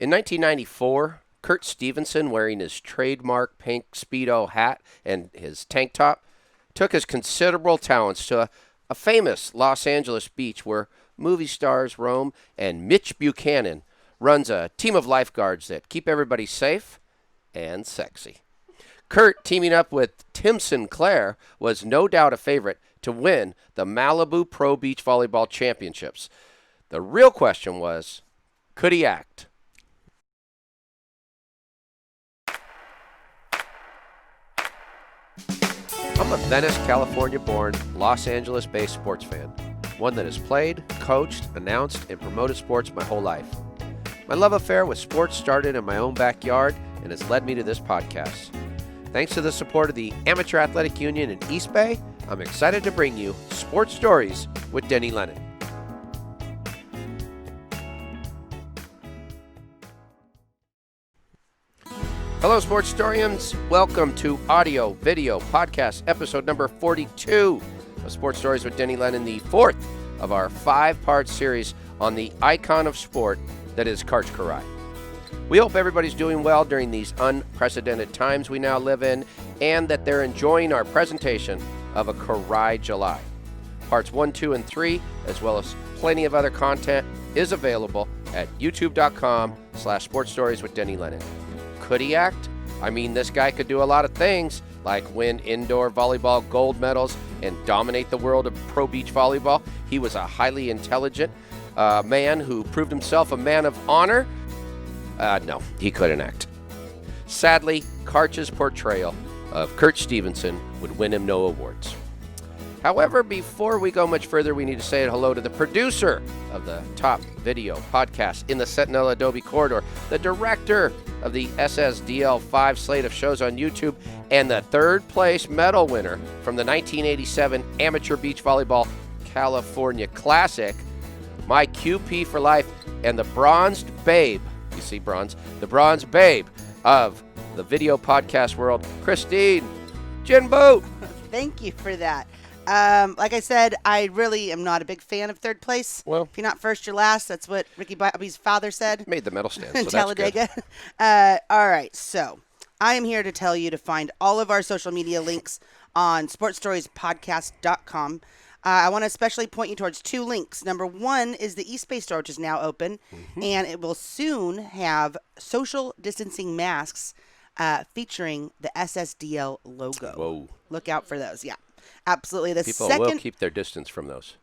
In 1994, Kurt Stevenson, wearing his trademark pink Speedo hat and his tank top, took his considerable talents to a famous Los Angeles beach where movie stars roam, and Mitch Buchanan runs a team of lifeguards that keep everybody safe and sexy. Kurt, teaming up with Tim Sinclair, was no doubt a favorite to win the Malibu Pro Beach Volleyball Championships. The real question was, could he act? I'm a Venice, California-born, Los Angeles-based sports fan, one that has played, coached, announced, and promoted sports my whole life. My love affair with sports started in my own backyard and has led me to this podcast. Thanks to the support of the Amateur Athletic Union in East Bay, I'm excited to bring you Sports Stories with Denny Lennon. Hello, sports historians. Welcome to Audio Video Podcast, episode number 42 of Sports Stories with Denny Lennon, the fourth of our five-part series on the icon of sport that is Karch Kiraly. We hope everybody's doing well during these unprecedented times we now live in, and that they're enjoying our presentation of a Kiraly July. Parts 1, 2, and 3, as well as plenty of other content, is available at youtube.com/Sports Stories with Denny Lennon. Could he act? I mean, this guy could do a lot of things, like win indoor volleyball gold medals and dominate the world of pro beach volleyball. He was a highly intelligent man who proved himself a man of honor. No, he couldn't act. Sadly, Karch's portrayal of Kurt Stevenson would win him no awards. However, before we go much further, we need to say hello to the producer of the top video podcast in the Sentinel Adobe corridor, the director of the SSDL5 slate of shows on YouTube, and the third place medal winner from the 1987 Amateur Beach Volleyball California Classic, my QP for life, and the bronzed babe, you see bronze, the bronze babe of the video podcast world, Christine Jinboot. Thank you for that. Like I said, I really am not a big fan of third place. Well, if you're not first, you're last. That's what Ricky Bobby's father said. Made the medal stand, so in that's Talladega. good. All right, so I am here to tell you to find all of our social media links on sportstoriespodcast.com. I want to especially point you towards two links. Number one is the East Bay store, which is now open, and it will soon have social distancing masks featuring the SSDL logo. Whoa. Look out for those, yeah. Absolutely. People will keep their distance from those.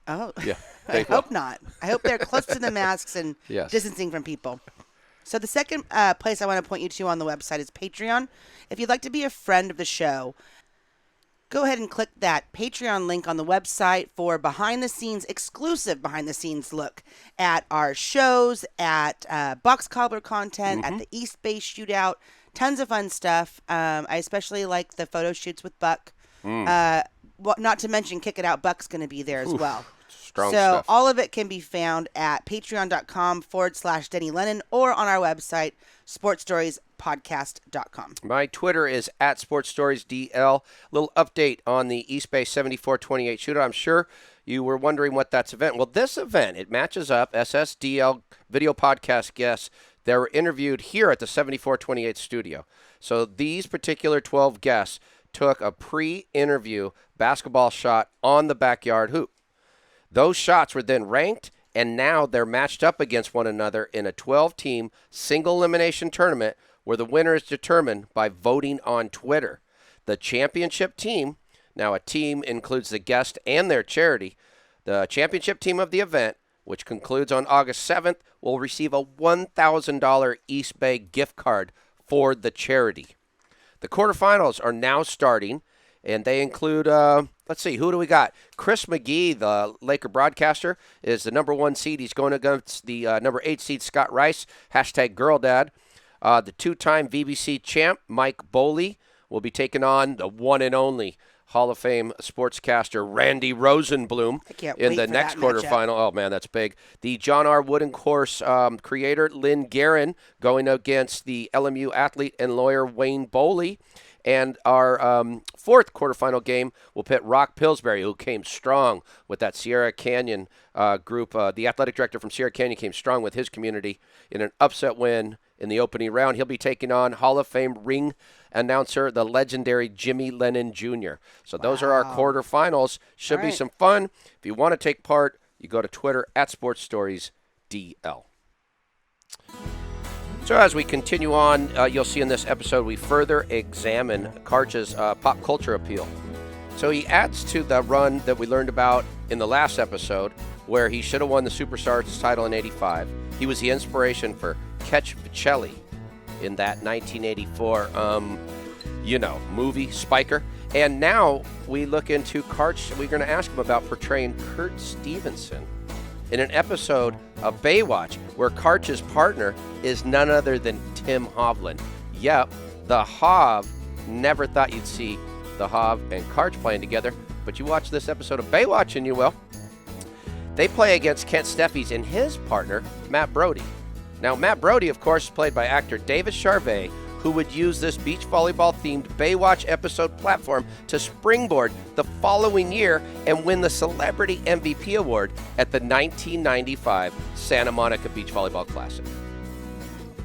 Oh, yeah. I hope not. I hope they're close to the masks and yes. distancing from people. So the second place I want to point you to on the website is Patreon. If you'd like to be a friend of the show, go ahead and click that Patreon link on the website for exclusive behind-the-scenes look at our shows, at box cobbler content, at the East Bay Shootout. Tons of fun stuff. I especially like the photo shoots with Buck. Not to mention Kick It Out Buck's going to be there as well. Strong so stuff. all of it can be found at patreon.com/Denny Lennon or on our website, sportstoriespodcast.com. My Twitter is at SportsStoriesDL. Little update on the East Bay 7428 shootout. I'm sure you were wondering what that's event. Well, this event, it matches up SSDL video podcast guests that were interviewed here at the 7428 studio. So these particular 12 guests took a pre-interview basketball shot on the backyard hoop. Those shots were then ranked, and now they're matched up against one another in a 12-team single elimination tournament where the winner is determined by voting on Twitter. The championship team, now a team includes the guest and their charity, the championship team of the event, which concludes on August 7th, will receive a $1,000 East Bay gift card for the charity. The quarterfinals are now starting, and they include, let's see, who do we got? Chris McGee, the Laker broadcaster, is the number 1 seed. He's going against the number 8 seed, Scott Rice, #GirlDad. The two-time VBC champ, Mike Boley, will be taking on the one and only Hall of Fame sportscaster Randy Rosenblum in the next quarterfinal. Oh, man, that's big. The John R. Wooden Course creator, Lynn Guerin, going against the LMU athlete and lawyer Wayne Boley. And our fourth quarterfinal game will pit Rock Pillsbury, who came strong with that Sierra Canyon group. The athletic director from Sierra Canyon came strong with his community in an upset win in the opening round. He'll be taking on Hall of Fame ring announcer, the legendary Jimmy Lennon Jr. So those are our quarterfinals. Should be some fun. If you want to take part, you go to Twitter at SportsStoriesDL. So as we continue on, you'll see in this episode we further examine Karch's pop culture appeal. So he adds to the run that we learned about in the last episode, where he should have won the Superstars title in '85. He was the inspiration for Karch Kiraly in that 1984, movie, Spiker. And now we look into Karch. We're going to ask him about portraying Kurt Stevenson in an episode of Baywatch, where Karch's partner is none other than Tim Hovland. Yep, the Hov. Never thought you'd see the Hov and Karch playing together, but you watch this episode of Baywatch and you will. They play against Kent Steffies and his partner, Matt Brody. Now, Matt Brody, of course, is played by actor Davis Charvet, who would use this beach volleyball-themed Baywatch episode platform to springboard the following year and win the Celebrity MVP Award at the 1995 Santa Monica Beach Volleyball Classic.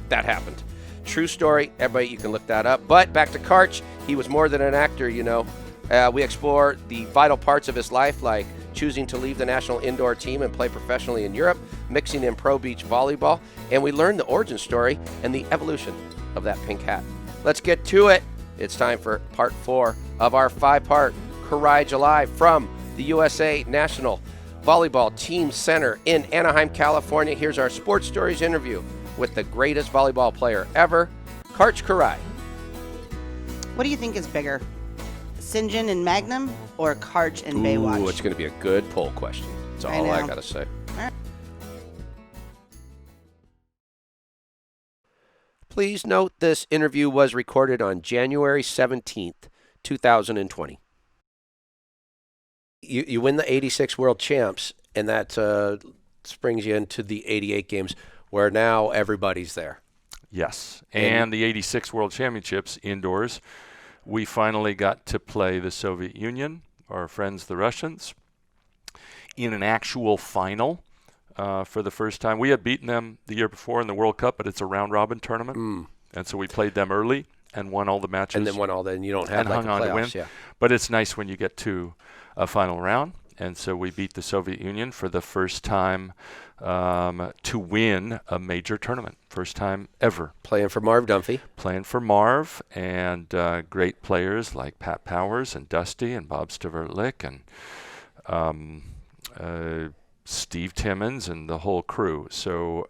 That happened. True story. Everybody, you can look that up. But back to Karch. He was more than an actor, We explore the vital parts of his life, like choosing to leave the national indoor team and play professionally in Europe, mixing in pro beach volleyball, and we learn the origin story and the evolution of that pink hat. Let's get to it. It's time for part 4 of our 5-part Karch Live from the USA National Volleyball Team Center in Anaheim, California. Here's our Sports Stories interview with the greatest volleyball player ever, Karch Kiraly. What do you think is bigger, St. John and Magnum or Karch and Baywatch? Ooh, it's going to be a good poll question. That's all I got to say. Please note this interview was recorded on January 17th, 2020. You win the 86 World Champs, and that springs you into the 88 games, where now everybody's there. Yes, and the 86 World Championships indoors, we finally got to play the Soviet Union, our friends the Russians, in an actual final. For the first time. We had beaten them the year before in the World Cup, but it's a round-robin tournament. And so we played them early and won all the matches. And then won all and you don't have hung on to win. Yeah. But it's nice when you get to a final round. And so we beat the Soviet Union for the first time to win a major tournament. First time ever. Playing for Marv Dunphy. Playing for Marv, and great players like Pat Powers and Dusty and Bob Stiverlick and Steve Timmons and the whole crew. So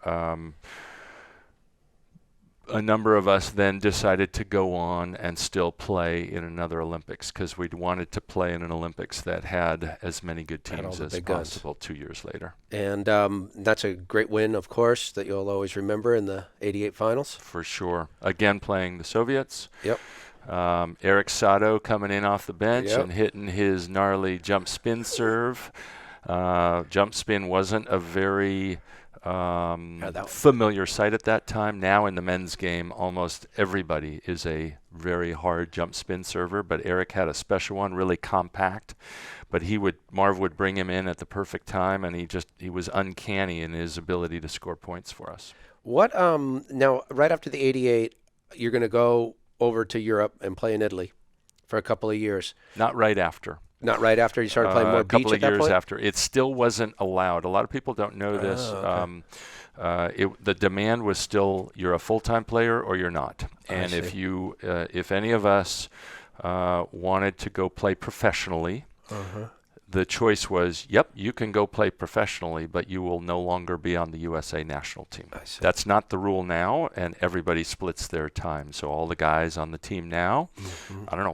a number of us then decided to go on and still play in another Olympics, because we'd wanted to play in an Olympics that had as many good teams as possible 2 years later. And that's a great win, of course, that you'll always remember in the 88 finals. For sure. Again, playing the Soviets. Yep. Eric Sato coming in off the bench and hitting his gnarly jump spin serve. Jump spin wasn't a very familiar sight at that time. Now in the men's game, almost everybody is a very hard jump spin server, but Eric had a special one, really compact. But Marv would bring him in at the perfect time, and he was uncanny in his ability to score points for us. What now, right after the 88, you're going to go over to Europe and play in Italy for a couple of years. Not right after. Not right after you started playing more beach at that point? A couple of years after. It still wasn't allowed. A lot of people don't know this. Okay. The demand was still, you're a full-time player or you're not. And if any of us wanted to go play professionally, the choice was, you can go play professionally, but you will no longer be on the USA national team. That's not the rule now, and everybody splits their time. So all the guys on the team now,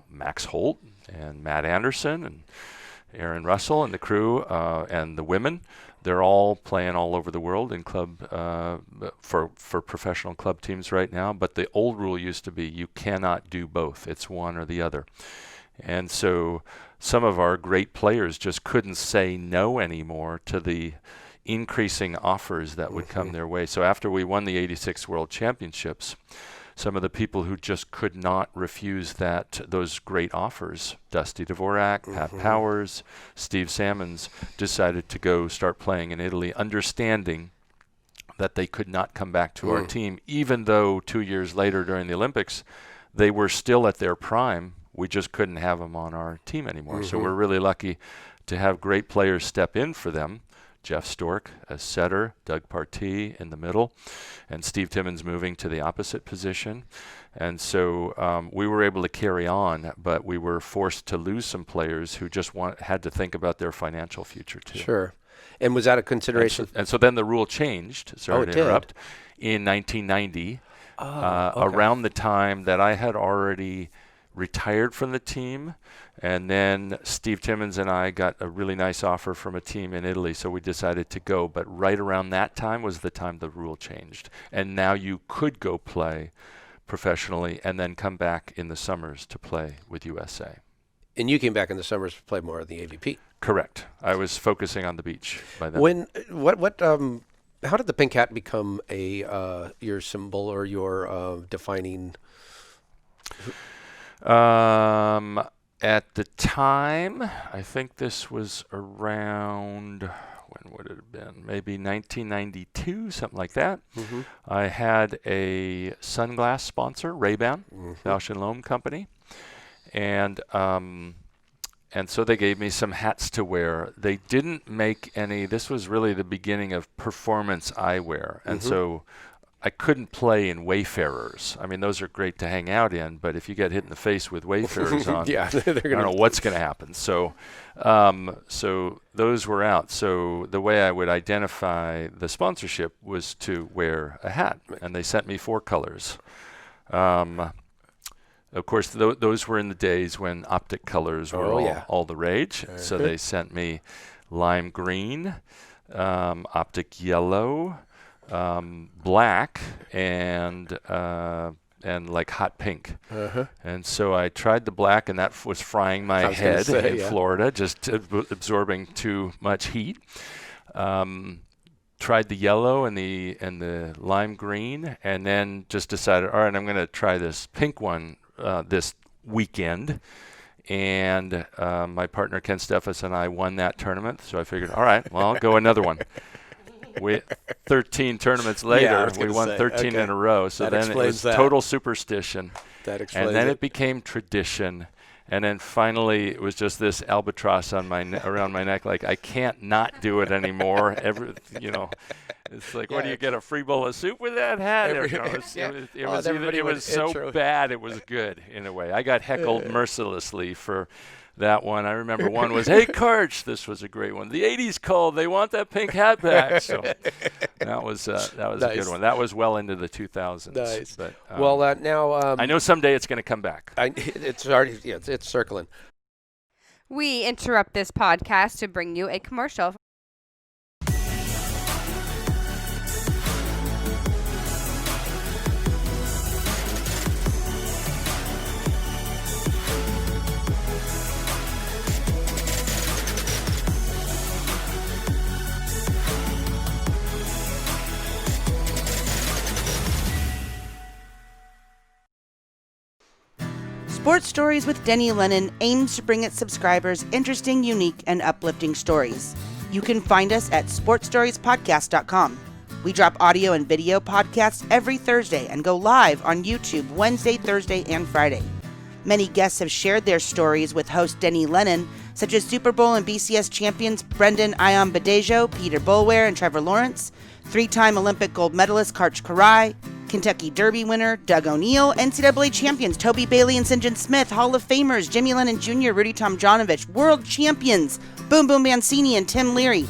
Max Holt and Matt Anderson and Aaron Russell and the crew and the women, they're all playing all over the world in club for professional club teams right now. But the old rule used to be you cannot do both. It's one or the other. And so some of our great players just couldn't say no anymore to the increasing offers that would come their way. So after we won the 86 World Championships, some of the people who just could not refuse those great offers. Dusty Dvorak, Pat Powers, Steve Salmons decided to go start playing in Italy, understanding that they could not come back to our team, even though 2 years later during the Olympics, they were still at their prime. We just couldn't have them on our team anymore. So we're really lucky to have great players step in for them. Jeff Stork as setter, Doug Partee in the middle, and Steve Timmons moving to the opposite position. And so we were able to carry on, but we were forced to lose some players who just had to think about their financial future too. Sure. And was that a consideration? And so then the rule changed, sorry to interrupt, in 1990, around the time that I had already retired from the team. And then Steve Timmons and I got a really nice offer from a team in Italy, so we decided to go. But right around that time was the time the rule changed. And now you could go play professionally and then come back in the summers to play with USA. And you came back in the summers to play more of the AVP. Correct. I was focusing on the beach by then. How did the pink hat become your symbol or your defining? At the time, I think this was around, when would it have been? Maybe 1992, something like that. I had a sunglass sponsor, Ray-Ban, Bausch & Lomb company. And so they gave me some hats to wear. They didn't make any. This was really the beginning of performance eyewear. And so I couldn't play in Wayfarers. I mean, those are great to hang out in, but if you get hit in the face with Wayfarers on, I don't know what's going to happen. So so those were out. So the way I would identify the sponsorship was to wear a hat, and they sent me 4 colors. Of course, those were in the days when optic colors were all the rage. So they sent me lime green, optic yellow, black, and like hot pink. And so I tried the black, and that was frying my head in Florida, just absorbing too much heat. Tried the yellow and the lime green, and then just decided, all right, I'm going to try this pink one this weekend. And my partner Ken Steffes and I won that tournament, so I figured, all right, well, I'll go another one. 13 tournaments later, we won 13 in a row. So that then it was total superstition. That explains and then it became tradition. And then finally, it was just this albatross on around my neck. Like, I can't not do it anymore. It's like, what do you get, a free bowl of soup with that hat? It was so bad, it was good in a way. I got heckled mercilessly for that one. I remember one was, hey, Karch, this was a great one. The 80s called, they want that pink hat back. So that was nice. A good one. That was well into the 2000s. Nice. But, now I know someday it's going to come back. It's already, it's circling. We interrupt this podcast to bring you a commercial. Sports Stories with Denny Lennon aims to bring its subscribers interesting, unique, and uplifting stories. You can find us at sportstoriespodcast.com. We drop audio and video podcasts every Thursday and go live on YouTube Wednesday, Thursday, and Friday. Many guests have shared their stories with host Denny Lennon, such as Super Bowl and BCS champions Brendan Ion Badejo, Peter Boulware, and Trevor Lawrence, 3-time Olympic gold medalist Karch Kiraly, Kentucky Derby winner Doug O'Neill, NCAA champions Toby Bailey and St. John Smith, Hall of Famers Jimmy Lennon Jr., Rudy Tomjanovich, world champions Boom Boom Mancini and Tim Leary,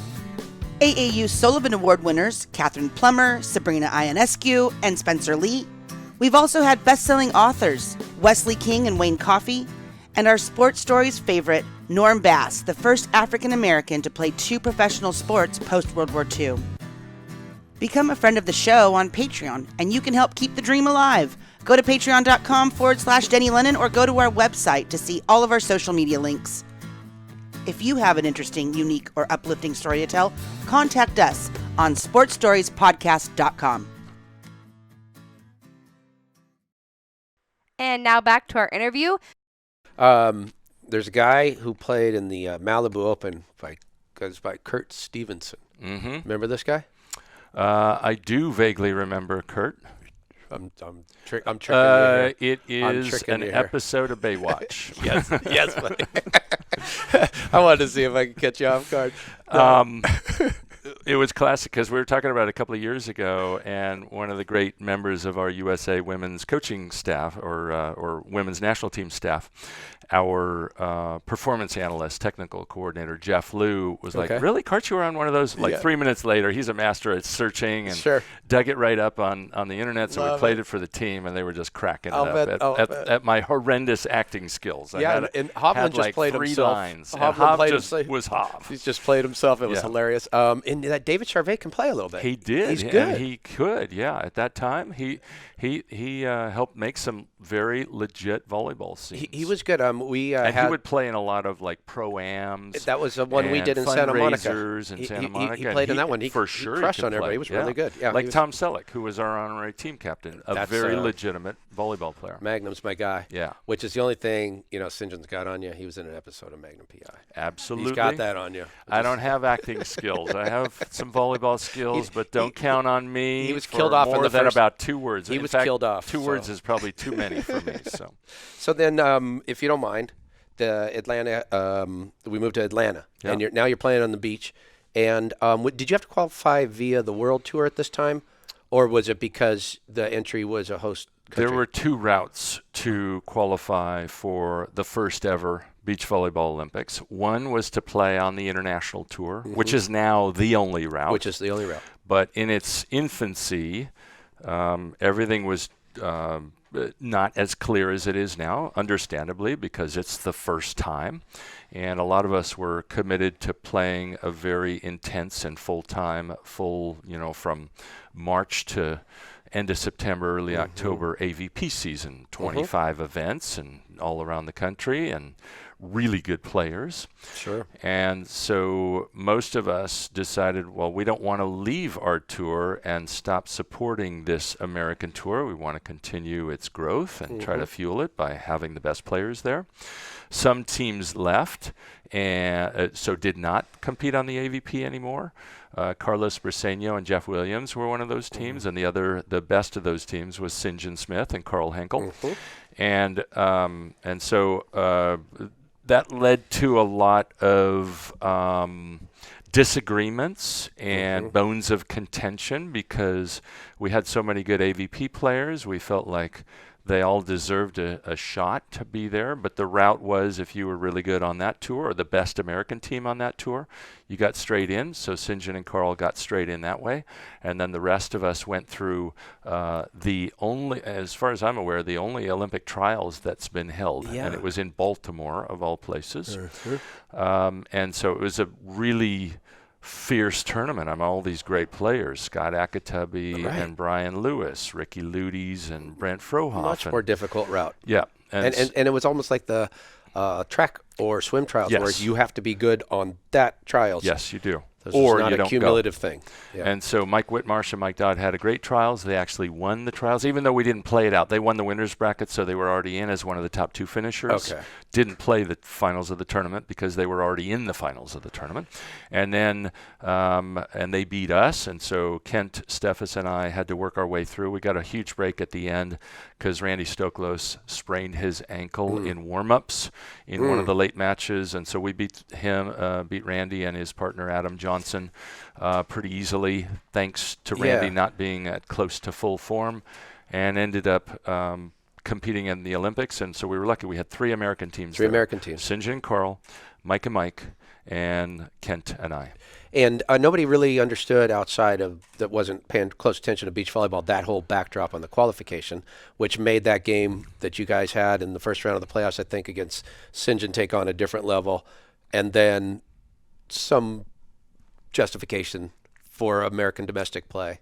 AAU Sullivan Award winners Catherine Plummer, Sabrina Ionescu, and Spencer Lee. We've also had best-selling authors Wesley King and Wayne Coffey, and our Sports Stories favorite, Norm Bass, the first African-American to play 2 professional sports post-World War II. Become a friend of the show on Patreon, and you can help keep the dream alive. Go to patreon.com/Denny Lennon or go to our website to see all of our social media links. If you have an interesting, unique, or uplifting story to tell, contact us on sportsstoriespodcast.com. And now back to our interview. There's a guy who played in the Malibu Open goes by Kurt Stevenson. Mm-hmm. Remember this guy? I do vaguely remember Kurt. I'm tricking you here. It is an episode of Baywatch. yes, buddy. I wanted to see if I could catch you off guard. It was classic because we were talking about it a couple of years ago, and one of the great members of our USA women's coaching staff or women's national team staff, our performance analyst, technical coordinator, Jeff Liu, was like, really, Karch, you were on one of those? Like 3 minutes later, he's a master at searching and dug it right up on the internet, so we played it for the team, and they were just cracking it up at my horrendous acting skills. And Hovland just played himself. Lines, and Hov was Hov. He's just played himself. It was hilarious. And that David Charvet can play a little bit. He did. He's good. And he could, At that time, he helped make some very legit volleyball scenes. He was good. He would play in a lot of like pro-ams. That was the one we did in Santa Monica. In Santa Monica. He played in that one. He crushed on everybody. He was really good. Yeah, like Tom Selleck, who was our honorary team captain, a very legitimate volleyball player. Magnum's my guy. Yeah. Which is the only thing, St. John's got on you. He was in an episode of Magnum PI. Absolutely. He's got that on you. I don't have acting skills. I have some volleyball skills, but don't count on me. He was killed off in the than first, about 2 words. He was killed off. 2 words is probably too many for me. So then, if you don't mind, the Atlanta, we moved to Atlanta, and now you're playing on the beach. And did you have to qualify via the World Tour at this time, or was it because the entry was a host country? There were 2 routes to qualify for the first ever beach volleyball Olympics. One was to play on the international tour, which is now the only route. But in its infancy, everything was not as clear as it is now, understandably, because it's the first time. And a lot of us were committed to playing a very intense and full-time, from March to end of September, early October AVP season, 25 events and all around the country and really good players. Sure. And so most of us decided, well, we don't want to leave our tour and stop supporting this American tour. We want to continue its growth and try to fuel it by having the best players there. Some teams left and so did not compete on the AVP anymore. Carlos Briseño and Jeff Williams were one of those teams, and the best of those teams was St. John Smith and Carl Henkel. And so that led to a lot of disagreements and bones of contention because we had so many good AVP players. We felt like they all deserved a shot to be there, but the route was if you were really good on that tour or the best American team on that tour, you got straight in. So St. John and Carl got straight in that way. And then the rest of us went through the only, as far as I'm aware, the only Olympic trials that's been held. And it was in Baltimore, of all places. And so it was a really fierce tournament. All these great players, Scott Akatubby and Brian Lewis, Ricky Ludes and Brent Frohoff. Much more difficult route. Yeah. And it was almost like the track or swim trials where you have to be good on that trials. Yes, you do. Or not a cumulative thing. Yeah. And so Mike Whitmarsh and Mike Dodd had a great trials. They actually won the trials, even though we didn't play it out. They won the winners bracket, so they were already in as one of the top 2 finishers. Didn't play the finals of the tournament because they were already in the finals of the tournament. And then and they beat us, and so Kent, Steffes, and I had to work our way through. We got a huge break at the end because Randy Stoklos sprained his ankle in warm-ups in one of the late matches, and so we beat Randy and his partner Adam Johnson pretty easily, thanks to Randy not being at close to full form, and ended up competing in the Olympics. And so we were lucky. We had 3 American teams. American teams. St. John and Carl, Mike and Mike, and Kent and I. And nobody really understood outside of that wasn't paying close attention to beach volleyball, that whole backdrop on the qualification, which made that game that you guys had in the first round of the playoffs, I think, against St. John take on a different level. And then some justification for American domestic play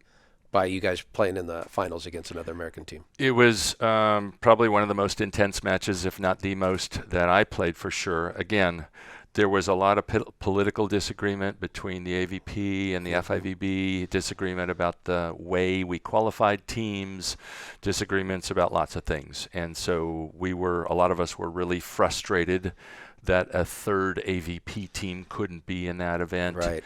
by you guys playing in the finals against another American team. It was probably one of the most intense matches, if not the most, that I played for sure. Again, There was a lot of political disagreement between the AVP and the FIVB, disagreement about the way we qualified teams, disagreements about lots of things. And so a lot of us were really frustrated that a third AVP team couldn't be in that event. Right.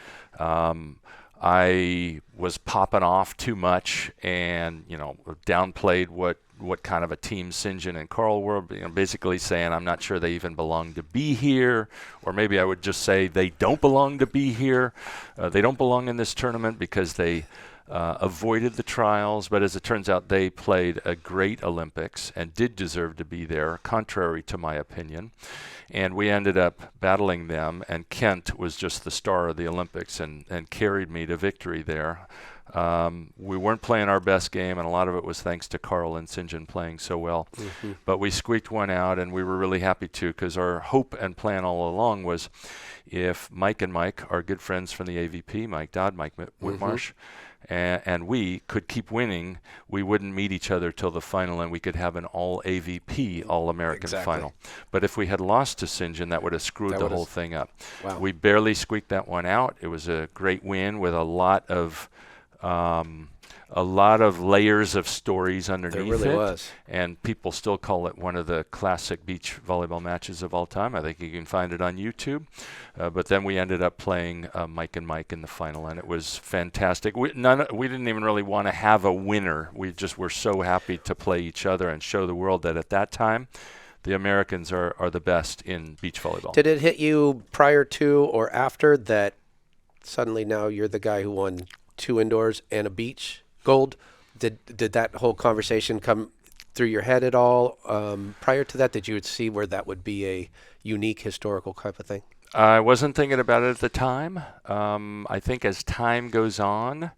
I was popping off too much and, downplayed what kind of a team St. John and Karl were, basically saying I'm not sure they even belong to be here, or maybe I would just say they don't belong to be here. They don't belong in this tournament because they avoided the trials, but as it turns out, they played a great Olympics and did deserve to be there, contrary to my opinion. And we ended up battling them, and Kent was just the star of the Olympics and carried me to victory there. We weren't playing our best game, and a lot of it was thanks to Karl and St. John playing so well. Mm-hmm. But we squeaked one out, and we were really happy to, because our hope and plan all along was if Mike and Mike, our good friends from the AVP, Mike Dodd, Mike Whitmarsh, and we could keep winning, we wouldn't meet each other till the final, and we could have an all-AVP, All-American final. But if we had lost to St. John, that would have screwed the whole thing up. Wow. We barely squeaked that one out. It was a great win with a lot of layers of stories underneath it. There really was. And people still call it one of the classic beach volleyball matches of all time. I think you can find it on YouTube. But then we ended up playing Mike and Mike in the final, and it was fantastic. We didn't even really want to have a winner. We just were so happy to play each other and show the world that at that time, the Americans are the best in beach volleyball. Did it hit you prior to or after that suddenly now you're the guy who won 2 indoors and a beach gold? Did that whole conversation come through your head at all? Prior to that, did you see where that would be a unique historical type of thing? I wasn't thinking about it at the time. I think as time goes on,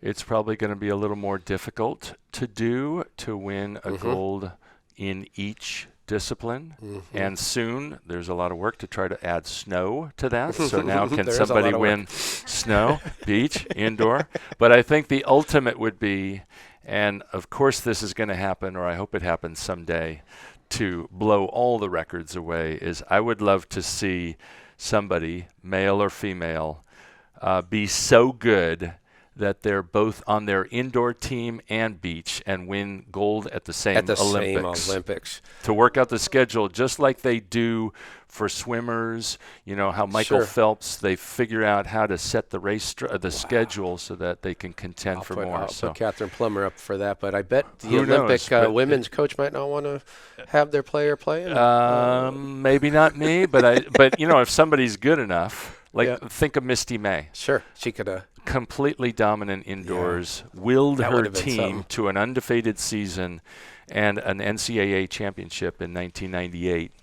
it's probably going to be a little more difficult to win a gold in each discipline. And soon there's a lot of work to try to add snow to that. So now can somebody win snow, beach, indoor? But I think the ultimate would be, and of course this is going to happen, or I hope it happens someday, to blow all the records away, is I would love to see somebody, male or female, be so good that they're both on their indoor team and beach and win gold at the same Olympics. To work out the schedule just like they do for swimmers, how Michael Phelps, they figure out how to set the race the schedule so that they can contend for more. I'll put Catherine Plummer up for that, but I bet the Who Olympic knows, women's coach might not want to have their player playing. Maybe not me, but if somebody's good enough, think of Misty May. Sure, she could completely dominant indoors, willed her team to an undefeated season and an NCAA championship in 1998.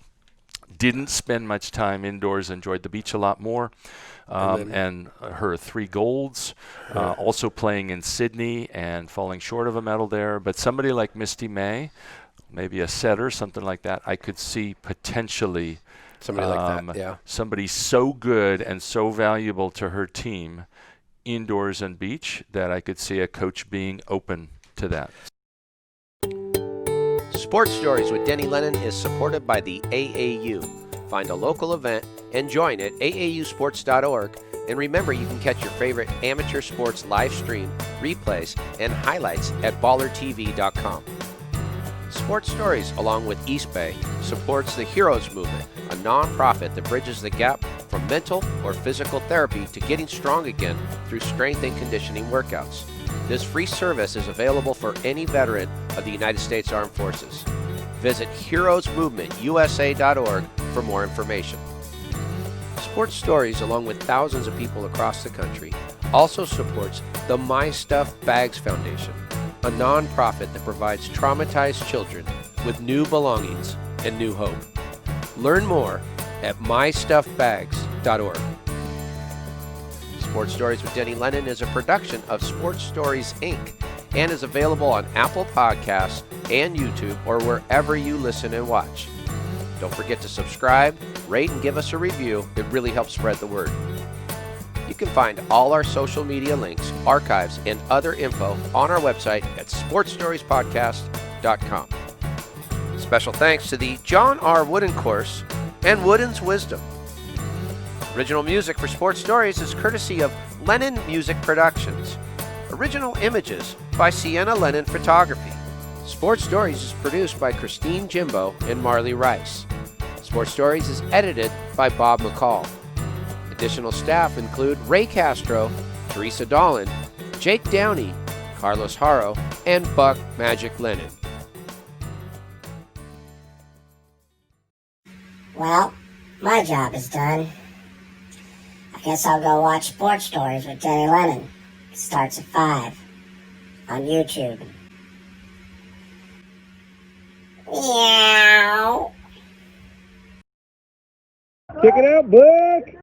Didn't spend much time indoors, enjoyed the beach a lot more. And her 3 golds, also playing in Sydney and falling short of a medal there. But somebody like Misty May, maybe a setter, something like that, I could see potentially somebody like that. Yeah. Somebody so good and so valuable to her team, indoors and beach, that I could see a coach being open to that. Sports Stories with Denny Lennon is supported by the AAU. Find a local event and join at aausports.org. And remember, you can catch your favorite amateur sports live stream, replays, and highlights at ballertv.com. Sports Stories, along with East Bay, supports the Heroes Movement, a nonprofit that bridges the gap from mental or physical therapy to getting strong again through strength and conditioning workouts. This free service is available for any veteran of the United States Armed Forces. Visit heroesmovementusa.org for more information. Sports Stories, along with thousands of people across the country, also supports the My Stuff Bags Foundation, a nonprofit that provides traumatized children with new belongings and new hope. Learn more at mystuffbags.org. Sports Stories with Denny Lennon is a production of Sports Stories, Inc. and is available on Apple Podcasts and YouTube or wherever you listen and watch. Don't forget to subscribe, rate, and give us a review. It really helps spread the word. You can find all our social media links, archives, and other info on our website at sportsstoriespodcast.com. Special thanks to the John R. Wooden Course and Wooden's Wisdom. Original music for Sports Stories is courtesy of Lennon Music Productions. Original images by Sienna Lennon Photography. Sports Stories is produced by Christine Jimbo and Marley Rice. Sports Stories is edited by Bob McCall. Additional staff include Ray Castro, Teresa Dolan, Jake Downey, Carlos Haro, and Buck Magic Lennon. Well, my job is done. I guess I'll go watch Sports Stories with Denny Lennon. It starts at 5 on YouTube. Meow. Check it out, Buck.